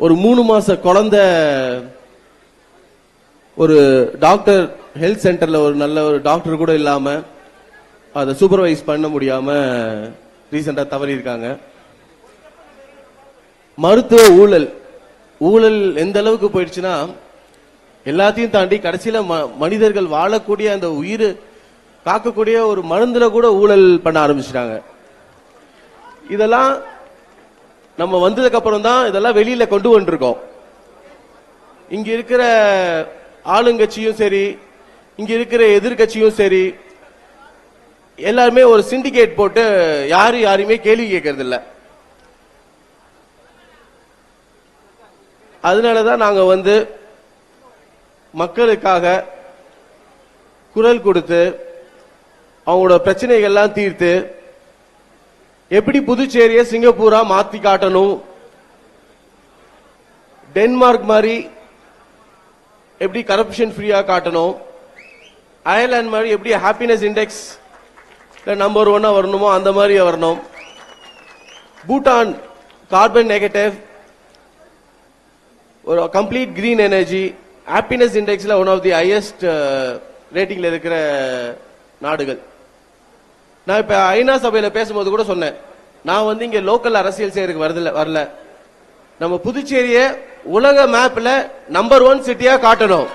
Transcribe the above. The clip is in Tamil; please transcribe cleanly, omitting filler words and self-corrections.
ஒரு 3 மாச குழந்தை ஒரு டாக்டர் ஹெல்த் சென்டர்ல ஒரு நல்ல ஒரு டாக்டர் கூட இல்லாம அதை சூப்பர்வைஸ் பண்ண முடியாம ரீசெண்டா தவறி இருக்காங்க. மருத்துவ ஊழல் எந்த அளவுக்கு போயிடுச்சுன்னா எல்லாத்தையும் தாண்டி கடைசியில மனிதர்கள் வாழக்கூடிய அந்த உயிர் காக்கக்கூடிய ஒரு மருந்துல கூட ஊழல் பண்ண ஆரம்பிச்சிட்டாங்க. இதெல்லாம் நம்ம வந்ததுக்கு அப்புறம் தான் இதெல்லாம் வெளியில கொண்டு வந்துருக்கோம். இங்க இருக்கிற ஆளுங்கட்சியும் சரி, இங்க இருக்கிற எதிர்கட்சியும் சரி, எல்லாருமே ஒரு சிண்டிகேட் போட்டு யாரையுமே கேள்வி கேட்கறது இல்ல. அதனாலதான் நாங்க மக்களுக்காக குரல் கொடுத்து அவங்களோட பிரச்சனைகள்லாம் தீர்த்து எப்படி புதுச்சேரியை சிங்கப்பூரா மாத்தி காட்டணும், டென்மார்க் மாதிரி எப்படி கரப்ஷன் ஃப்ரீயா காட்டணும், அயர்லாந்து மாதிரி எப்படி ஹாப்பினஸ் இண்டெக்ஸ் நம்பர் 1 வரணுமோ அந்த மாதிரி வரணும், பூட்டான் கார்பன் நெகட்டிவ் ஒரு கம்ப்ளீட் கிரீன் எனர்ஜி ஹாப்பினஸ் இண்டெக்ஸ்ல ஒன் ஆஃப் தி ஹையஸ்ட் ரேட்டிங்ல இருக்கிற நாடுகள். நான் இப்ப ஐநா சபையில பேசும்போது கூட சொன்னேன், நான் இங்க லோக்கல் அரசியல் செய்யறதுக்கு வரல, நம்ம புதுச்சேரியை உலக மேப்ல நம்பர் 1 சிட்டியா காட்டணும்.